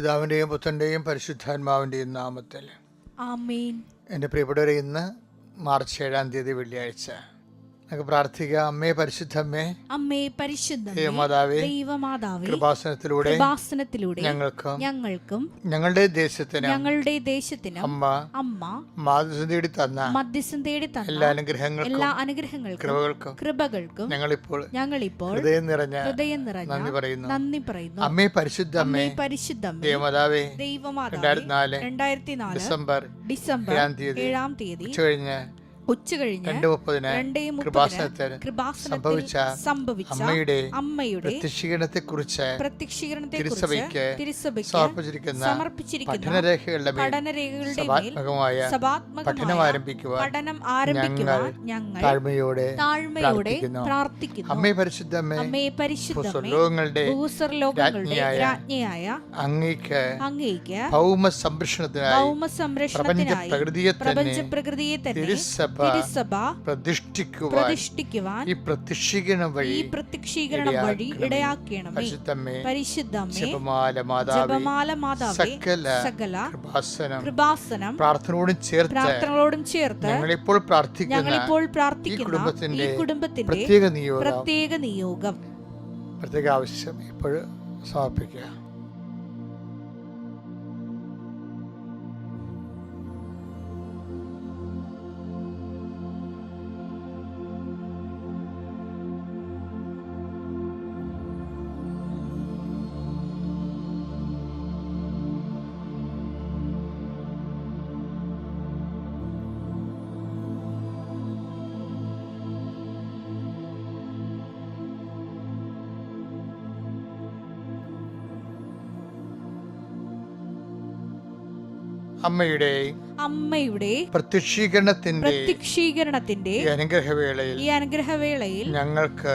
പിതാവിൻ്റെയും പുത്രൻ്റെയും പരിശുദ്ധാത്മാവിൻ്റെയും നാമത്തിൽ ആമേൻ. എൻ്റെ പ്രിയപ്പെട്ടവരെ, ഇന്ന് മാർച്ച് 7 തീയതി വെള്ളിയാഴ്ച. നമുക്ക് പ്രാർത്ഥിക്കാം. അമ്മേ പരിശുദ്ധമ്മേ, അമ്മേ പരിശുദ്ധമേ, ദൈവമാതാവേ, കൃപാസനത്തിലൂടെ ഞങ്ങൾക്കും ഞങ്ങളുടെ ദേശത്തിനും അമ്മ മധ്യസ്ഥം തേടി തന്ന എല്ലാ അനുഗ്രഹങ്ങൾക്കും കൃപകൾക്കും ഞങ്ങളിപ്പോൾ ഹൃദയം നിറഞ്ഞ നന്ദി പറയുന്നു. അമ്മേ പരിശുദ്ധമ്മേ, ദൈവമാതാവേ, 2004 ഡിസംബർ 7 തീയതി ഉച്ചകഴിഞ്ഞ് 2:30 കൃപാസനത്തിൽ സംഭവിച്ച അമ്മയുടെ പ്രത്യക്ഷീകരണത്തെക്കുറിച്ച് തിരുസഭയ്ക്ക് സമർപ്പിച്ചിരിക്കുന്ന പഠനരേഖകളുടെ പഠനം ആരംഭിക്കുവാൻ ഞങ്ങൾ താഴ്മയോടെ പ്രാർത്ഥിക്കുന്നു. അമ്മേ പരിശുദ്ധമേ, ഭൂസ്വർലോകങ്ങളുടെ രാജ്ഞിയായ അങ്ങേക്ക് ഭൗമ സംരക്ഷണത്തിനായി പ്രപഞ്ച പ്രകൃതിയെ തന്നെ തിരുസഭ പ്രതിഷ്ഠിക്കുവാൻ ഈ പ്രത്യക്ഷീകരണം വഴി ഇടയാക്കണമേ. പരിശുദ്ധമേ, ജപമാല മാതാവേ, സകല കൃപാസനം പ്രാർത്ഥനയോടും ചേർത്ത് ഞങ്ങളിപ്പോൾ പ്രാർത്ഥിക്കുന്ന ഈ കുടുംബത്തിന്റെ പ്രത്യേക നിയോഗം, പ്രത്യേക ആവശ്യം ഇപ്പോൾ സമർപ്പിക്കുക. അമ്മയുടെ പ്രത്യക്ഷീകരണത്തിന്റെ ഈ അനുഗ്രഹവേളയിൽ ഞങ്ങൾക്ക്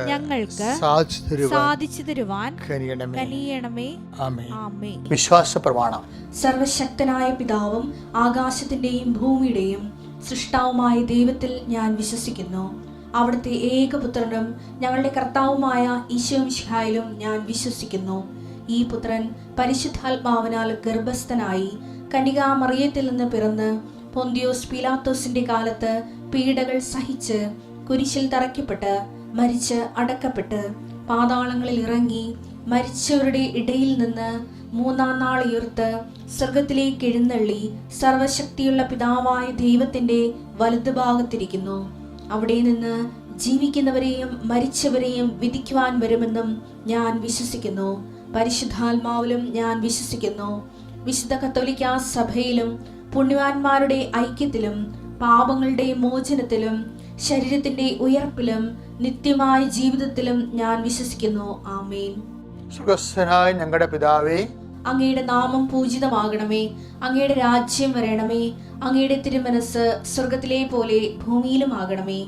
സാധിച്ചു തരുവാൻ കനിയണമേ. ആമേൻ. വിശ്വാസ പ്രമാണം. സർവശക്തനായ പിതാവും ആകാശത്തിന്റെയും ഭൂമിയുടെയും സൃഷ്ടാവുമായ ദൈവത്തിൽ ഞാൻ വിശ്വസിക്കുന്നു. അവിടുത്തെ ഏകപുത്രനും ഞങ്ങളുടെ കർത്താവുമായ ഈശോ മിശിഹായിലും ഞാൻ വിശ്വസിക്കുന്നു. ഈ പുത്രൻ പരിശുദ്ധാത്മാവിനാൽ ഗർഭസ്ഥനായി കന്യകാമറിയത്തിൽ നിന്ന് പിറന്ന് പൊന്തിയോസ് പീലാത്തോസിന്റെ കാലത്ത് പീഡകൾ സഹിച്ച് കുരിശിൽ തറയ്ക്കപ്പെട്ട് മരിച്ച് അടക്കപ്പെട്ട് പാതാളങ്ങളിൽ ഇറങ്ങി മരിച്ചവരുടെ ഇടയിൽ നിന്ന് 3-ാം നാൾ ഉയർത്ത് സ്വർഗത്തിലേക്ക് എഴുന്നള്ളി സർവശക്തിയുള്ള പിതാവായ ദൈവത്തിന്റെ വലതുഭാഗത്തിരിക്കുന്നു. അവിടെ നിന്ന് ജീവിക്കുന്നവരെയും മരിച്ചവരെയും വിധിക്കുവാൻ വരുമെന്നും ഞാൻ വിശ്വസിക്കുന്നു. പരിശുദ്ധാത്മാവിലും ഞാൻ വിശ്വസിക്കുന്നു. വിശുദ്ധ കത്തോലിക്കാ സഭയിലും പുണ്യവാന്മാരുടെ ഐക്യത്തിലും പാപങ്ങളുടെ മോചനത്തിലും ശരീരത്തിന്റെ ഉയർപ്പിലും നിത്യമായ ജീവിതത്തിലും ഞാൻ വിശ്വസിക്കുന്നു. ആമേൻ. സ്വർഗ്ഗസ്ഥനായ ഞങ്ങളുടെ പിതാവേ, അങ്ങയുടെ നാമം പൂജിതമാകണമേ. അങ്ങയുടെ രാജ്യം വരണമേ. അങ്ങയുടെ തിരുമനസ് സ്വർഗത്തിലെ പോലെ ഭൂമിയിലും ആകണമേ.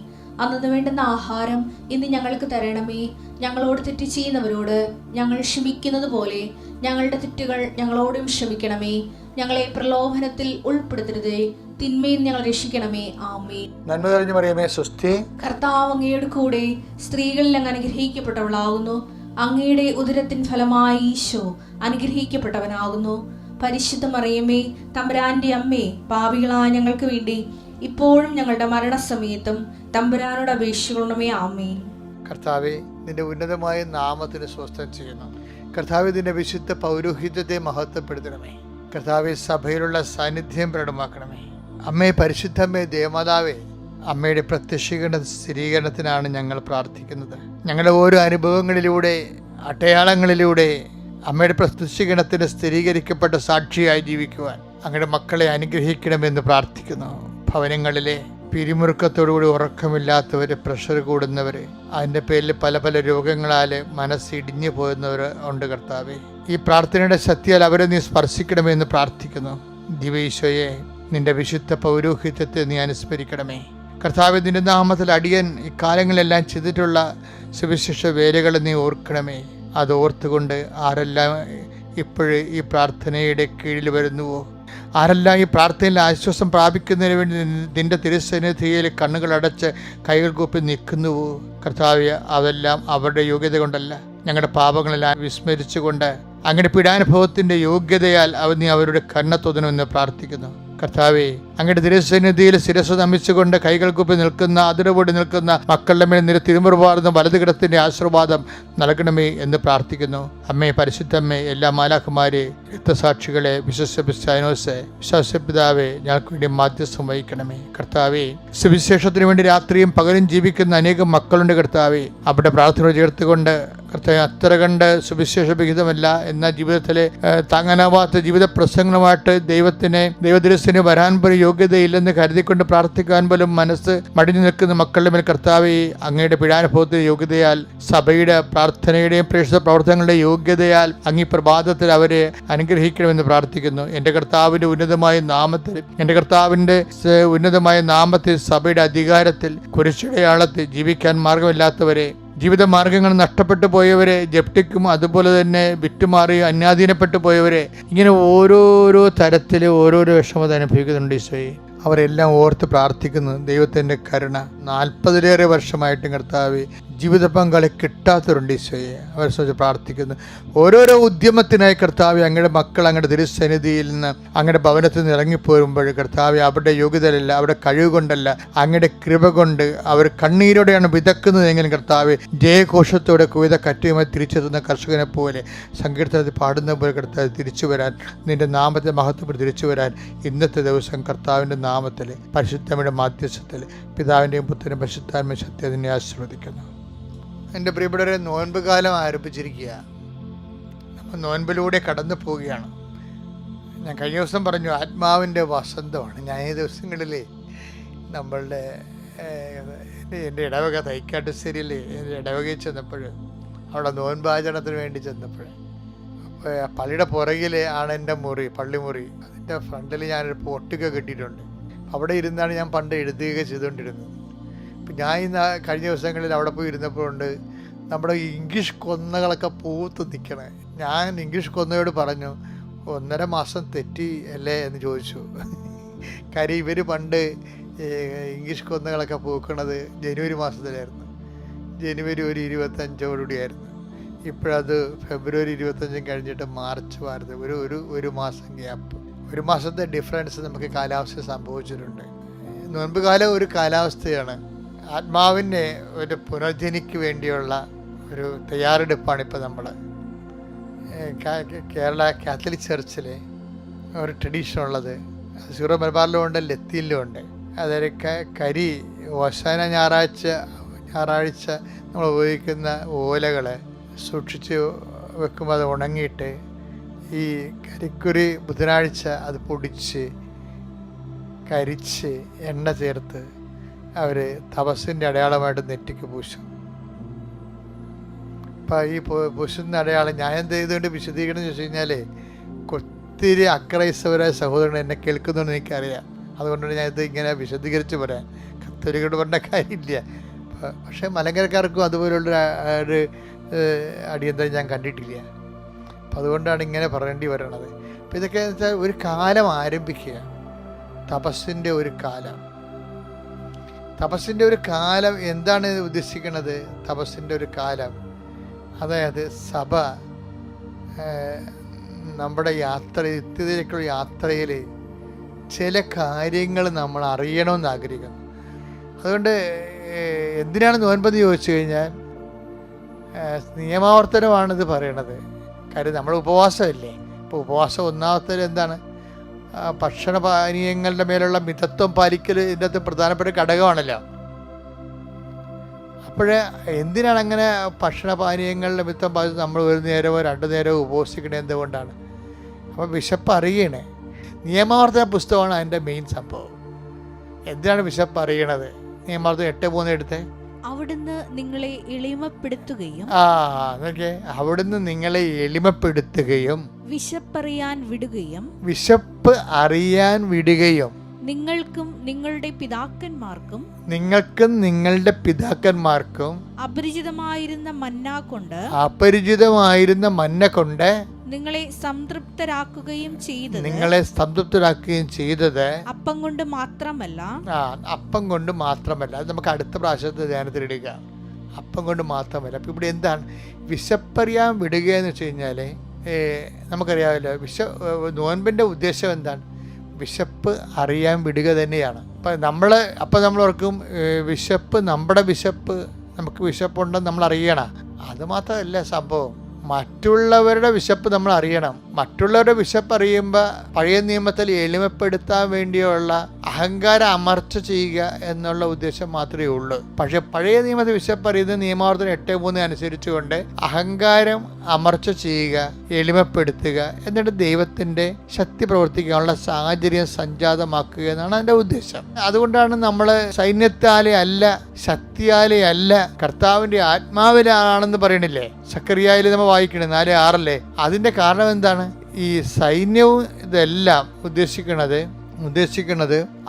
അന്നു വേണ്ടുന്ന ആഹാരം ഇന്ന് ഞങ്ങൾക്ക് തരണമേ. ഞങ്ങളോട് തെറ്റ് ചെയ്യുന്നവരോട് ഞങ്ങൾ ക്ഷമിക്കുന്നത് പോലെ ഞങ്ങളുടെ തെറ്റുകൾ ഞങ്ങളോടും ക്ഷമിക്കണമേ. ഞങ്ങളെ പ്രലോഭനത്തിൽ ഉൾപ്പെടുത്തരുതേ, തിന്മയിൽ ഞങ്ങൾ രക്ഷിക്കണമേ. ആമേൻ. നന്മ നിറഞ്ഞ മറിയമേ, സ്വസ്തി. കർത്താവ് അങ്ങയുടെ കൂടെ സ്ത്രീകളിൽ അങ്ങ് അനുഗ്രഹിക്കപ്പെട്ടവളാകുന്നു. അങ്ങയുടെ ഉദരത്തിൻ ഫലമായി ഈശോ അനുഗ്രഹിക്കപ്പെട്ടവനാകുന്നു. പരിശുദ്ധ മറിയമേ, തമ്പുരാന്റെ അമ്മേ, പാപികളായ ഞങ്ങൾക്ക് വേണ്ടി ഇപ്പോഴും ഞങ്ങളുടെ മരണസമയത്തും തമ്പുരാനോട് അപേക്ഷിക്കണമേ. ആമേൻ. കർത്താവേ, നിന്റെ ഉന്നതമായ നാമത്തിന് സ്വസ്ഥം ചെയ്യുന്നു. കർത്താവേ, നിന്റെ വിശുദ്ധ പൗരോഹിത്യത്തെ മഹത്വപ്പെടുത്തണമേ. കർത്താവേ, സഭയിലുള്ള സാന്നിധ്യം പ്രകടമാക്കണമേ. അമ്മേ പരിശുദ്ധമ്മേ, ദേവമാതാവേ, അമ്മയുടെ സ്ഥിരീകരണത്തിനാണ് ഞങ്ങൾ പ്രാർത്ഥിക്കുന്നത്. ഞങ്ങളുടെ ഓരോ അനുഭവങ്ങളിലൂടെ അടയാളങ്ങളിലൂടെ അമ്മയുടെ പ്രത്യക്ഷീകരണത്തിന് സ്ഥിരീകരിക്കപ്പെട്ട സാക്ഷിയായി ജീവിക്കുവാൻ അങ്ങയുടെ മക്കളെ അനുഗ്രഹിക്കണമെന്ന് പ്രാർത്ഥിക്കുന്നു. ഭവനങ്ങളിലെ പിരിമുറുക്കത്തോടുകൂടി ഉറക്കമില്ലാത്തവർ, പ്രഷർ കൂടുന്നവർ, അതിൻ്റെ പേരിൽ പല രോഗങ്ങളാൽ മനസ്സിടിഞ്ഞു പോകുന്നവർ ഉണ്ട്. കർത്താവേ, ഈ പ്രാർത്ഥനയുടെ ശക്തിയാൽ അവരെ നീ സ്പർശിക്കണമെന്ന് പ്രാർത്ഥിക്കുന്നു. ദിവ്യ നിന്റെ വിശുദ്ധ പൗരോഹിത്യത്തെ നീ അനുസ്മരിക്കണമേ. കർത്താവേ, നിന്റെ നാമത്തിൽ അടിയൻ ഇക്കാലങ്ങളെല്ലാം ചെയ്തിട്ടുള്ള സുവിശേഷ വേലകളെ നീ ഓർക്കണമേ. അത് ഓർത്തുകൊണ്ട് ആരെല്ലാം ഇപ്പോഴ് ഈ പ്രാർത്ഥനയുടെ കീഴിൽ വരുന്നുവോ, ആരെല്ലാം ഈ പ്രാർത്ഥനയിൽ ആശ്വാസം പ്രാപിക്കുന്നതിന് വേണ്ടി നിന്റെ തിരുസന്നിധിയിൽ കണ്ണുകളടച്ച് കൈകൾ കൂപ്പി നിൽക്കുന്നുവോ കർത്താവേ, അതെല്ലാം അവരുടെ യോഗ്യത കൊണ്ടല്ല, ഞങ്ങളുടെ പാപങ്ങളെല്ലാം വിസ്മരിച്ചുകൊണ്ട് അങ്ങയുടെ പീഡാനുഭവത്തിൻ്റെ യോഗ്യതയാൽ നീ അവരുടെ കണ്ണ് തുറന്നുവെന്ന് പ്രാർത്ഥിക്കുന്നു. കർത്താവേ, അങ്ങയുടെ തിരുസന്നിധിയിൽ ശിരസ്സ് നമിച്ചുകൊണ്ട് കൈകൾ കുപ്പി നിൽക്കുന്ന, അതിരുപൊടി നിൽക്കുന്ന മക്കളുടെ മേൽ നിര തിരുമുറുപാടുന്ന വലതുകിടത്തിൻ്റെ ആശീർവാദം നൽകണമേ എന്ന് പ്രാർത്ഥിക്കുന്നു. അമ്മേ, പരിശുദ്ധമ്മേ, എല്ലാ മാലാഖമാരെ, രക്തസാക്ഷികളെ, വിശ്വാസപിതാവേ, ഞങ്ങൾക്ക് വേണ്ടി മാധ്യസ്ഥം വഹിക്കണമേ. കർത്താവേ, സുവിശേഷത്തിന് വേണ്ടി രാത്രിയും പകലും ജീവിക്കുന്ന അനേകം മക്കളുണ്ട് കർത്താവേ. അവിടെ പ്രാർത്ഥന ചേർത്തുകൊണ്ട് കർത്താവേ, അത്ര കണ്ട് സുവിശേഷ വിഹിതമല്ല എന്നാൽ ജീവിതത്തിലെ താങ്ങാനാവാത്ത ജീവിത പ്രസംഗങ്ങളുമായിട്ട് ദൈവദിവസത്തിന് വരാൻ പോലും യോഗ്യതയില്ലെന്ന് കരുതിക്കൊണ്ട് പ്രാർത്ഥിക്കാൻ പോലും മനസ്സ് മടിഞ്ഞു നിൽക്കുന്ന മക്കളുടെ മേൽ കർത്താവേ, അങ്ങയുടെ പീഡാനുഭവത്തിന്റെ യോഗ്യതയാൽ, സഭയുടെ പ്രാർത്ഥനയുടെയും പ്രേക്ഷിത പ്രവർത്തനങ്ങളുടെ യോഗ്യതയാൽ അങ്ങ് ഈ പ്രഭാതത്തിൽ അവരെ അനുഗ്രഹിക്കണമെന്ന് പ്രാർത്ഥിക്കുന്നു. എൻ്റെ കർത്താവിൻ്റെ ഉന്നതമായ നാമത്തിൽ സഭയുടെ അധികാരത്തിൽ കുരിശടയാളത്തിൽ ജീവിക്കാൻ മാർഗമില്ലാത്തവരെ, ജീവിത മാർഗങ്ങൾ നഷ്ടപ്പെട്ടു പോയവരെ, ജപ്തിക്കും അതുപോലെ തന്നെ വിറ്റുമാറി അന്യാധീനപ്പെട്ടു പോയവരെ, ഇങ്ങനെ ഓരോരോ തരത്തിൽ ഓരോരോ വിഷമത അനുഭവിക്കുന്നുണ്ട് ഈശോയെ. അവരെല്ലാം ഓർത്ത് പ്രാർത്ഥിക്കുന്നു. ദൈവത്തിൻ്റെ കരുണ 40-ലേറെ വർഷമായിട്ടും കർത്താവ് ജീവിത പങ്കാളി കിട്ടാത്തവരുണ്ട് ഈശോയെ. അവരെ സംബന്ധിച്ച് പ്രാർത്ഥിക്കുന്നു. ഓരോരോ ഉദ്യമത്തിനായി കർത്താവ് അങ്ങയുടെ മക്കൾ അങ്ങയുടെ തിരുസന്നിധിയിൽ നിന്ന് അങ്ങയുടെ ഭവനത്തിൽ നിന്ന് ഇറങ്ങിപ്പോരുമ്പോൾ കർത്താവ് അവരുടെ യോഗ്യതയല്ല, അവരുടെ കഴിവ് കൊണ്ടല്ല, അങ്ങയുടെ കൃപ കൊണ്ട് അവർ കണ്ണീരോടെയാണ് വിതക്കുന്നതെങ്കിലും കർത്താവ് ജയഘോഷത്തോടെ കവിത കറ്റുമായി തിരിച്ചെത്തുന്ന കർഷകനെ പോലെ സങ്കീർത്തനത്തിൽ പാടുന്ന പോലെ കർത്താവ് തിരിച്ചു വരാൻ, നിന്റെ നാമത്തെ മഹത്വപ്പെട്ട് തിരിച്ചു വരാൻ ഇന്നത്തെ ദിവസം കർത്താവിൻ്റെ നാമത്തിൽ പരിശുദ്ധമ്മയുടെ മാധ്യസ്ഥത്തിൽ പിതാവിൻ്റെയും പുത്രൻ്റെയും പരിശുദ്ധാത്മ ശക്തി അതിനെ ആശീർവദിക്കുന്നു. എൻ്റെ പ്രിയപ്പെട്ടവരെ, നോൻപ് കാലം ആരംഭിച്ചിരിക്കുക. നമ്മൾ നോൻപിലൂടെ കടന്നു പോവുകയാണ്. ഞാൻ കഴിഞ്ഞ ദിവസം പറഞ്ഞു ആത്മാവിൻ്റെ വസന്തമാണ്. ഞാൻ ഈ ദിവസങ്ങളിൽ നമ്മളുടെ എൻ്റെ ഇടവക തൈക്കാട്ടുശ്ശേരിയിൽ ഇടവകയിൽ ചെന്നപ്പോൾ, അവിടെ നോൻപാചരണത്തിന് വേണ്ടി ചെന്നപ്പോൾ, അപ്പോൾ പള്ളിയുടെ പുറകിൽ ആണ് എൻ്റെ മുറി, പള്ളിമുറി. അതിൻ്റെ ഫ്രണ്ടിൽ ഞാനൊരു പൊട്ടിക കെട്ടിയിട്ടുണ്ട്. അവിടെ ഇരുന്നാണ് ഞാൻ പണ്ട് എഴുതുകയൊക്കെ ചെയ്തുകൊണ്ടിരുന്നത്. ഇപ്പം ഞാൻ ഇന്ന് കഴിഞ്ഞ ദിവസങ്ങളിൽ അവിടെ പോയി ഇരുന്നപ്പോഴുണ്ട് നമ്മുടെ ഇംഗ്ലീഷ് കൊന്നകളൊക്കെ പൂത്ത് നിൽക്കണേ. ഞാൻ ഇംഗ്ലീഷ് കൊന്നയോട് പറഞ്ഞു, 1.5 മാസം തെറ്റി അല്ലേ എന്ന് ചോദിച്ചു. കാര്യം ഇവർ പണ്ട് ഇംഗ്ലീഷ് കൊന്നകളൊക്കെ പൂക്കണത് ജനുവരി മാസത്തിലായിരുന്നു. ജനുവരി ഒരു 25ഓടുകൂടിയായിരുന്നു. ഇപ്പോഴത് ഫെബ്രുവരി 25 കഴിഞ്ഞിട്ട് മാർച്ച് മാറുന്നത്. ഒരു മാസം ഗ്യാപ്പ്, 1 മാസത്തെ ഡിഫറൻസ് നമുക്ക് കാലാവസ്ഥ സംഭവിച്ചിട്ടുണ്ട്. നോൻപ് കാലം ഒരു കാലാവസ്ഥയാണ്. ആത്മാവിൻ്റെ ഒരു പുനർജനിക്ക് വേണ്ടിയുള്ള ഒരു തയ്യാറെടുപ്പാണ് ഇപ്പോൾ നമ്മൾ കേരള കാത്തലിക് ചർച്ചിലെ ഒരു ട്രഡീഷൻ ഉള്ളത്. സീറോ മലബാറിലും ഉണ്ട്, ലത്തീനിലും ഉണ്ട്. അതായത് കരി ഓശാന ഞായറാഴ്ച നമ്മൾ ഉപയോഗിക്കുന്ന ഓലകൾ സൂക്ഷിച്ച് വെക്കുമ്പോൾ അത് ഉണങ്ങിയിട്ട് ഈ കരിക്കുരി ബുധനാഴ്ച അത് പൊടിച്ച് കരിച്ച് എണ്ണ ചേർത്ത് അവർ തപസ്സിൻ്റെ അടയാളമായിട്ട് നെറ്റിക്ക് പൂശും. അപ്പം ഈ പൂശുന്ന അടയാളം ഞാൻ എന്ത് ചെയ്തുകൊണ്ട് വിശദീകരണം ചോദിച്ചു കഴിഞ്ഞാൽ, ഒത്തിരി അക്രൈസ്തവരായ സഹോദരങ്ങൾ എന്നെ കേൾക്കുന്നുണ്ടെന്ന് എനിക്കറിയാം. അതുകൊണ്ടാണ് ഞാനിത് ഇങ്ങനെ വിശദീകരിച്ച് പറയാൻ. കത്തോലിക്കോട് പറഞ്ഞ കാര്യമില്ല. പക്ഷേ മലങ്കരക്കാർക്കും അതുപോലുള്ളൊരു അടിയന്തരം ഞാൻ കണ്ടിട്ടില്ല. അപ്പം അതുകൊണ്ടാണ് ഇങ്ങനെ പറയേണ്ടി വരണത്. അപ്പം ഇതൊക്കെ എന്ന് വെച്ചാൽ ഒരു കാലം ആരംഭിക്കുക, തപസ്സിൻ്റെ ഒരു കാലം. തപസ്സിൻ്റെ ഒരു കാലം എന്താണ് ഉദ്ദേശിക്കുന്നത്? തപസ്സിൻ്റെ ഒരു കാലം അതായത് സഭ നമ്മുടെ നിത്യത്തിലേക്കുള്ള യാത്രയിൽ ചില കാര്യങ്ങൾ നമ്മൾ അറിയണമെന്ന് ആഗ്രഹിക്കുന്നു. അതുകൊണ്ട് എന്തിനാണ് നോൻപെന്ന് ചോദിച്ചു കഴിഞ്ഞാൽ നിയമാവർത്തനമാണിത് പറയണത്. കാര്യം നമ്മൾ ഉപവാസമല്ലേ. ഇപ്പോൾ ഉപവാസം ഒന്നാമത്തെ എന്താണ്? ഭക്ഷണപാനീയങ്ങളുടെ മേലുള്ള മിതത്വം പാലിക്കൽ ഇതിൻ്റെ അകത്ത് പ്രധാനപ്പെട്ട ഘടകമാണല്ലോ. അപ്പോഴേ എന്തിനാണ് അങ്ങനെ ഭക്ഷണപാനീയങ്ങളുടെ മിതത്വം പാലിച്ച് നമ്മൾ 1 നേരമോ 2 നേരമോ ഉപവസിക്കണേ? എന്തുകൊണ്ടാണ്? അപ്പോൾ വിശപ്പ് അറിയണേ. നിയമാവർത്തന പുസ്തകമാണ് അതിൻ്റെ മെയിൻ സംഭവം. എന്തിനാണ് വിശപ്പ് അറിയണത്? നിയമാവർത്തനം 8:3 എടുത്തേ. അവിടുന്ന് നിങ്ങളെ എളിമപ്പെടുത്തുകയും അവിടുന്ന് നിങ്ങളെ എളിമപ്പെടുത്തുകയും വിശപ്പറിയാൻ വിടുകയും നിങ്ങൾക്കും നിങ്ങളുടെ പിതാക്കന്മാർക്കും അപരിചിതമായിരുന്ന മന്ന കൊണ്ട് നിങ്ങളെ സംതൃപ്തരാക്കുകയും ചെയ്തത് അപ്പം കൊണ്ട് മാത്രമല്ല. അത് നമുക്ക് അടുത്ത പ്രാവശ്യത്തെ ധ്യാനത്തിലിടുക. അപ്പം കൊണ്ട് മാത്രമല്ല. അപ്പം ഇവിടെ എന്താണ് വിശപ്പറിയാൻ വിടുക എന്ന് വെച്ച് കഴിഞ്ഞാൽ നമുക്കറിയാമല്ലോ, നോൻപിൻ്റെ ഉദ്ദേശം എന്താണ്? വിശപ്പ് അറിയാൻ വിടുക തന്നെയാണ്. അപ്പം നമ്മൾ ഓർക്കും വിശപ്പ്, നമ്മുടെ വിശപ്പ്, നമുക്ക് വിശപ്പുണ്ടെന്ന് നമ്മൾ അറിയണം. അതുമാത്രമല്ല സംഭവം, മറ്റുള്ളവരുടെ വിശപ്പ് നമ്മൾ അറിയണം. മറ്റുള്ളവരുടെ വിശപ്പ് അറിയുമ്പോൾ പഴയ നിയമത്തിൽ എളിമപ്പെടുത്താൻ വേണ്ടിയുള്ള അഹങ്കാരം അമർച്ച ചെയ്യുക എന്നുള്ള ഉദ്ദേശം മാത്രമേ ഉള്ളൂ. പക്ഷെ പഴയ നിയമത്തിൽ വിശപ്പ് അറിയുന്നത് നിയമാവർത്തനം 8:3 അനുസരിച്ചുകൊണ്ട് അഹങ്കാരം അമർച്ച ചെയ്യുക, എളിമപ്പെടുത്തുക, എന്നിട്ട് ദൈവത്തിൻ്റെ ശക്തി പ്രവർത്തിക്കാനുള്ള സാഹചര്യം സംജാതമാക്കുക എന്നാണ് അതിൻ്റെ ഉദ്ദേശം. അതുകൊണ്ടാണ് നമ്മൾ സൈന്യത്താലെ അല്ല, ശക്തിയാലെ അല്ല, കർത്താവിൻ്റെ ആത്മാവിലാണെന്ന് പറയണില്ലേ സക്കറിയായിൽ നമ്മൾ വായിക്കണേ 4:6. അതിൻ്റെ കാരണം എന്താണ്? ഈ സൈന്യവും ഇതെല്ലാം ഉദ്ദേശിക്കുന്നത്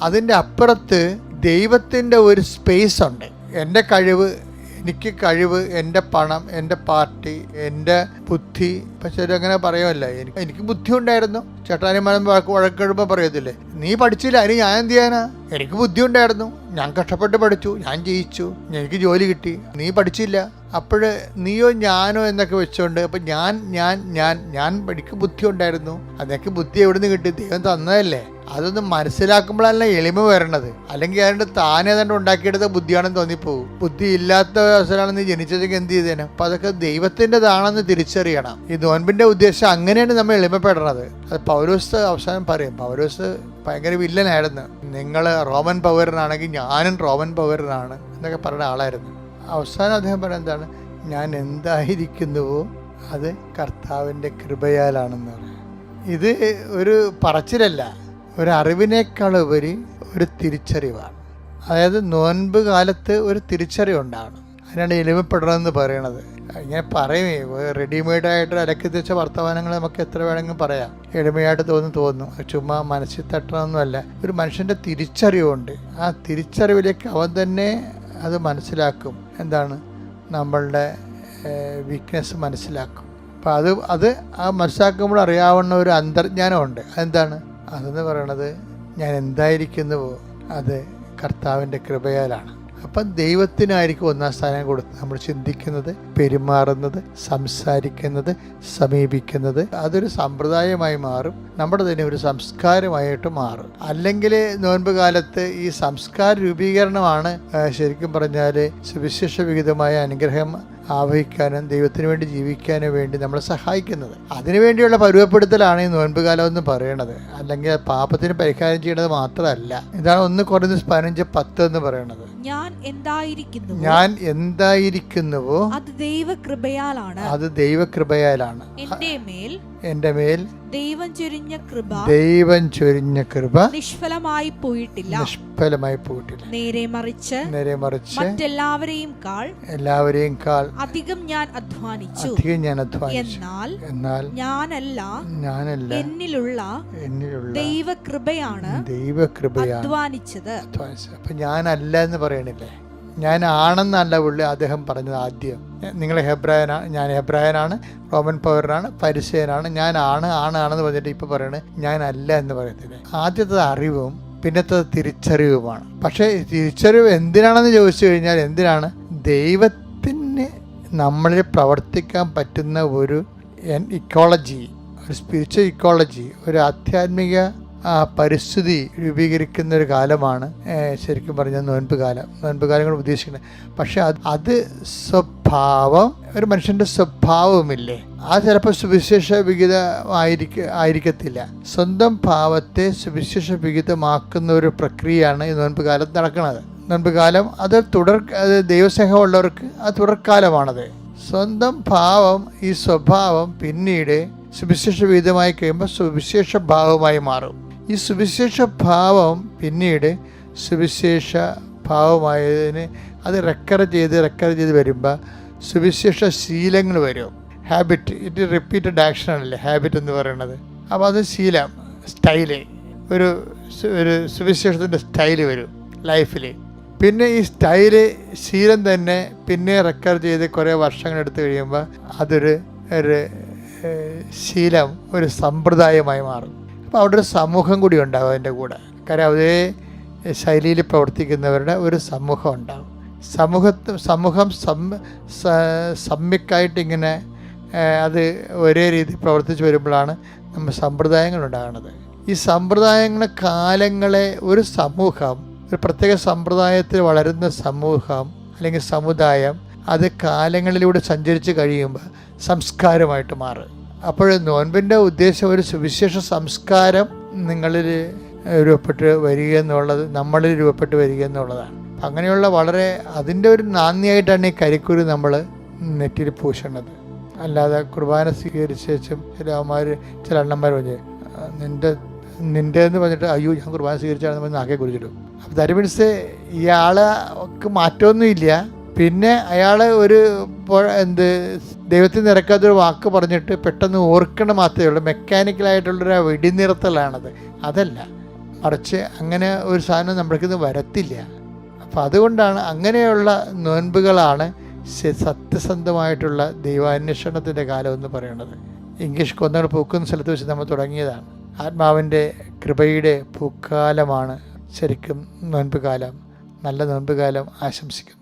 അതിൻ്റെ അപ്പുറത്ത് ദൈവത്തിൻ്റെ ഒരു സ്പേസ് ഉണ്ട്. എൻ്റെ കഴിവ്, എനിക്ക് കഴിവ്, എൻ്റെ പണം, എൻ്റെ പാർട്ടി, എൻ്റെ ബുദ്ധി. പക്ഷെ അങ്ങനെ പറയുമല്ല, എനിക്ക് ബുദ്ധി ഉണ്ടായിരുന്നു. ചേട്ടാനിമാരും വഴക്കെടുമ്പോൾ പറയത്തില്ലേ, നീ പഠിച്ചില്ല, അതിന് ഞാൻ എന്ത് ചെയ്യാനാ? എനിക്ക് ബുദ്ധി ഉണ്ടായിരുന്നു, ഞാൻ കഷ്ടപ്പെട്ട് പഠിച്ചു, ഞാൻ ജയിച്ചു, എനിക്ക് ജോലി കിട്ടി, നീ പഠിച്ചില്ല. അപ്പോൾ നീയോ ഞാനോ എന്നൊക്കെ വെച്ചോണ്ട്, അപ്പം ഞാൻ എനിക്ക് ബുദ്ധി ഉണ്ടായിരുന്നു, അതൊക്കെ ബുദ്ധി എവിടെ നിന്ന് കിട്ടി? ദൈവം തന്നതല്ലേ. അതൊന്നും മനസ്സിലാക്കുമ്പോഴല്ല എളിമ വരണത്. അല്ലെങ്കിൽ അതുകൊണ്ട് താനെ തന്നെ ഉണ്ടാക്കിയെടുത്ത ബുദ്ധിയാണെന്ന് തോന്നിപ്പോകും. ബുദ്ധി ഇല്ലാത്ത അവസരമാണ് നീ ജനിച്ചതെങ്കിൽ എന്ത് ചെയ്തേനെ? അപ്പം അതൊക്കെ ദൈവത്തിൻ്റെതാണെന്ന് തിരിച്ചറിയണം. ഈ നോൻപിൻ്റെ ഉദ്ദേശം അങ്ങനെയാണ് നമ്മൾ എളിമപ്പെടണത്. അത് പൗലോസ് അവസാനം പറയും. പൗലോസ് ഭയങ്കര വില്ലനായിരുന്നു. നിങ്ങൾ റോമൻ പൗരനാണെങ്കിൽ ഞാനും റോമൻ പൗരനാണ് എന്നൊക്കെ പറയുന്ന ആളായിരുന്നു. അവസാനം അദ്ദേഹം പറയുന്നത് എന്താണ്? ഞാൻ എന്തായിരിക്കുന്നുവോ അത് കർത്താവിൻ്റെ കൃപയാലാണെന്ന് പറയും. ഇത് ഒരു പറച്ചിലല്ല, ഒരു അറിവിനേക്കാളുപരി ഒരു തിരിച്ചറിവാണ്. അതായത് നോൻപ് കാലത്ത് ഒരു തിരിച്ചറിവുണ്ടാകണം. അതിനാണ് എളിമപ്പെടണമെന്ന് പറയണത്. ഇങ്ങനെ പറയുമേ, റെഡിമെയ്ഡായിട്ട് അലക്കി തെച്ച വർത്തമാനങ്ങൾ നമുക്ക് എത്ര വേണമെങ്കിലും പറയാം. എളിമയായിട്ട് തോന്നും. ചുമ്മാ മനസ്സിൽ തട്ടണമെന്നല്ല. ഒരു മനുഷ്യൻ്റെ തിരിച്ചറിവുണ്ട്. ആ തിരിച്ചറിവിലേക്ക് അവൻ തന്നെ അത് മനസ്സിലാക്കും. എന്താണ്? നമ്മളുടെ വീക്ക്നെസ് മനസ്സിലാക്കും. അപ്പം അത് ആ മനസ്സിലാക്കുമ്പോൾ അറിയാവുന്ന ഒരു അന്തർജ്ഞാനമുണ്ട്. അതെന്താണ്? അതെന്ന് പറയണത് ഞാൻ എന്തായിരിക്കുന്നുവോ അത് കർത്താവിൻ്റെ കൃപയാലാണ്. അപ്പം ദൈവത്തിനായിരിക്കും ഒന്നാം സ്ഥാനം കൊടുത്ത് നമ്മൾ ചിന്തിക്കുന്നത്, പെരുമാറുന്നത്, സംസാരിക്കുന്നത്, സമീപിക്കുന്നത്. അതൊരു സമ്പ്രദായമായി മാറും, നമ്മുടെ തന്നെ ഒരു സംസ്കാരമായിട്ട് മാറും. അല്ലെങ്കിൽ നോൻപ് കാലത്ത് ഈ സംസ്കാര രൂപീകരണമാണ് ശരിക്കും പറഞ്ഞാൽ സുവിശേഷ വിഹിതമായ അനുഗ്രഹം ആവഹിക്കാനും ദൈവത്തിന് വേണ്ടി ജീവിക്കാനും വേണ്ടി നമ്മളെ സഹായിക്കുന്നത്. അതിനുവേണ്ടിയുള്ള പരുവപ്പെടുത്തലാണ് ഈ നോൻപ് കാലം എന്ന് പറയണത്. അല്ലെങ്കിൽ പാപത്തിന് പരിഹാരം ചെയ്യണത് മാത്രമല്ല. ഇതാണ് 1 കൊരിന്ത്യർ 15:10 എന്ന് പറയണത്. ഞാൻ എന്തായിരിക്കുന്നുവോ അത് ദൈവകൃപയാലാണ്. എന്റെ മേൽ ദൈവം ചൊരിഞ്ഞ കൃപ നിഷ്ഫലമായി പോയിട്ടില്ല. നേരെ മറിച്ച് മറ്റെല്ലാവരെയും കാൾ അധികം ഞാൻ അധ്വാനിച്ചു. എന്നാൽ ഞാനല്ല എന്നിലുള്ള ദൈവകൃപയാണ് അധ്വാനിച്ചത്. അപ്പൊ ഞാനല്ല എന്ന് പറയണില്ലേ? ഞാൻ ആണെന്നല്ല പുള്ളി അദ്ദേഹം പറഞ്ഞത്. ആദ്യം നിങ്ങൾ ഹെബ്രായനാണ്, ഞാൻ ഹെബ്രായനാണ്, റോമൻ പൗരനാണ്, പരിസയനാണ്, ഞാൻ ആണെന്ന് പറഞ്ഞിട്ട് ഇപ്പോൾ പറയണത് ഞാനല്ല എന്ന് പറയത്തില്ലേ? ആദ്യത്തെ അറിവും പിന്നത്തെ തിരിച്ചറിവുമാണ്. പക്ഷേ തിരിച്ചറിവ് എന്തിനാണെന്ന് ചോദിച്ചു കഴിഞ്ഞാൽ, എന്തിനാണ്? ദൈവത്തിന് നമ്മളിൽ പ്രവർത്തിക്കാൻ പറ്റുന്ന ഒരു ഇക്കോളജി, ഒരു സ്പിരിച്വൽ ഇക്കോളജി, ഒരു ആധ്യാത്മിക പരിസ്ഥിതി രൂപീകരിക്കുന്ന ഒരു കാലമാണ് ശരിക്കും പറഞ്ഞാൽ നോൻപ് കാലങ്ങൾ ഉദ്ദേശിക്കുന്നത്. പക്ഷെ അത് സ്വഭാവം, ഒരു മനുഷ്യൻ്റെ സ്വഭാവമില്ലേ, അത് ചിലപ്പോൾ സുവിശേഷ ആയിരിക്കത്തില്ല. സ്വന്തം ഭാവത്തെ സുവിശേഷ വിഹിതമാക്കുന്ന ഒരു പ്രക്രിയയാണ് ഈ നോൻപ് കാലത്ത് നടക്കുന്നത്. നോൻപ് കാലം അത് ദൈവസ്നേഹമുള്ളവർക്ക് അത് തുടർക്കാലമാണത്. സ്വന്തം ഭാവം, ഈ സ്വഭാവം പിന്നീട് സുവിശേഷ വിഹിതമായി കഴിയുമ്പോൾ സുവിശേഷ ഭാവമായി മാറും. ഈ സുവിശേഷ ഭാവം പിന്നീട് സുവിശേഷ ഭാവമായതിന് അത് റെക്കർ ചെയ്ത് വരുമ്പോൾ സുവിശേഷ ശീലങ്ങൾ വരും. ഹാബിറ്റ്, ഇറ്റ് റിപ്പീറ്റഡ് ആക്ഷൻ ആണല്ലേ ഹാബിറ്റ് എന്ന് പറയുന്നത്. അപ്പോൾ അത് ശീലം, സ്റ്റൈല്, ഒരു സുവിശേഷത്തിൻ്റെ സ്റ്റൈല് വരും ലൈഫിൽ. പിന്നെ ഈ സ്റ്റൈല്, ശീലം തന്നെ പിന്നെ റെക്കർ ചെയ്ത് കുറേ വർഷങ്ങളെടുത്ത് കഴിയുമ്പോൾ അതൊരു ശീലം, ഒരു സമ്പ്രദായമായി മാറും. അപ്പോൾ അവിടെ ഒരു സമൂഹം കൂടി ഉണ്ടാകും അതിൻ്റെ കൂടെ. കാര്യം അതേ ശൈലിയിൽ പ്രവർത്തിക്കുന്നവരുടെ ഒരു സമൂഹം ഉണ്ടാകും. സമൂഹം സമ്യക്കായിട്ട് ഇങ്ങനെ അത് ഒരേ രീതി പ്രവർത്തിച്ച് വരുമ്പോഴാണ് നമ്മൾ സമ്പ്രദായങ്ങൾ ഉണ്ടാകുന്നത്. ഈ സമ്പ്രദായങ്ങളെ കാലങ്ങളെ ഒരു സമൂഹം, ഒരു പ്രത്യേക സമ്പ്രദായത്തിൽ വളരുന്ന സമൂഹം അല്ലെങ്കിൽ സമുദായം അത് കാലങ്ങളിലൂടെ സഞ്ചരിച്ച് കഴിയുമ്പോൾ സംസ്കാരമായിട്ട് മാറും. അപ്പോൾ നോൻപിൻ്റെ ഉദ്ദേശം ഒരു സുവിശേഷ സംസ്കാരം നിങ്ങളിൽ രൂപപ്പെട്ട് വരിക എന്നുള്ളത്, നമ്മളിൽ രൂപപ്പെട്ട് വരിക എന്നുള്ളതാണ്. അങ്ങനെയുള്ള വളരെ അതിൻ്റെ ഒരു നാന്ദിയായിട്ടാണ് ഈ കരിക്കുരു നമ്മൾ നെറ്റിയിൽ പൂശണത്. അല്ലാതെ കുർബാന സ്വീകരിച്ച ശേഷം ചില അണ്ണന്മാർ പറഞ്ഞ് നിൻ്റെ എന്ന് പറഞ്ഞിട്ട് അയ്യോ ഞാൻ കുർബാന സ്വീകരിച്ചാണെന്ന് പറഞ്ഞ് നാക്കെ കുറിച്ചിടും. അപ്പോൾ ദാറ്റ് മീൻസ് ഇയാൾക്ക് മാറ്റമൊന്നുമില്ല. പിന്നെ അയാൾ ഒരു ദൈവത്തിൽ നിരക്കാത്തൊരു വാക്ക് പറഞ്ഞിട്ട് പെട്ടെന്ന് ഓർക്കണം മാത്രമേ ഉള്ളൂ. മെക്കാനിക്കലായിട്ടുള്ളൊരു വെടിനിർത്തലാണത്. അതല്ല, മറിച്ച് അങ്ങനെ ഒരു സാധനം നമ്മൾക്കിന്ന് വരത്തില്ല. അപ്പോൾ അതുകൊണ്ടാണ് അങ്ങനെയുള്ള നോൻപുകളാണ് സത്യസന്ധമായിട്ടുള്ള ദൈവാന്വേഷണത്തിൻ്റെ കാലം എന്ന് പറയുന്നത്. ഇംഗ്ലീഷ് കൊന്നകൾ പൂക്കുന്ന സ്ഥലത്ത് വെച്ച് നമ്മൾ തുടങ്ങിയതാണ്. ആത്മാവിൻ്റെ കൃപയുടെ പൂക്കാലമാണ് ശരിക്കും നോൻപ് കാലം. നല്ല നോൻപ് കാലം ആശംസിക്കുന്നു.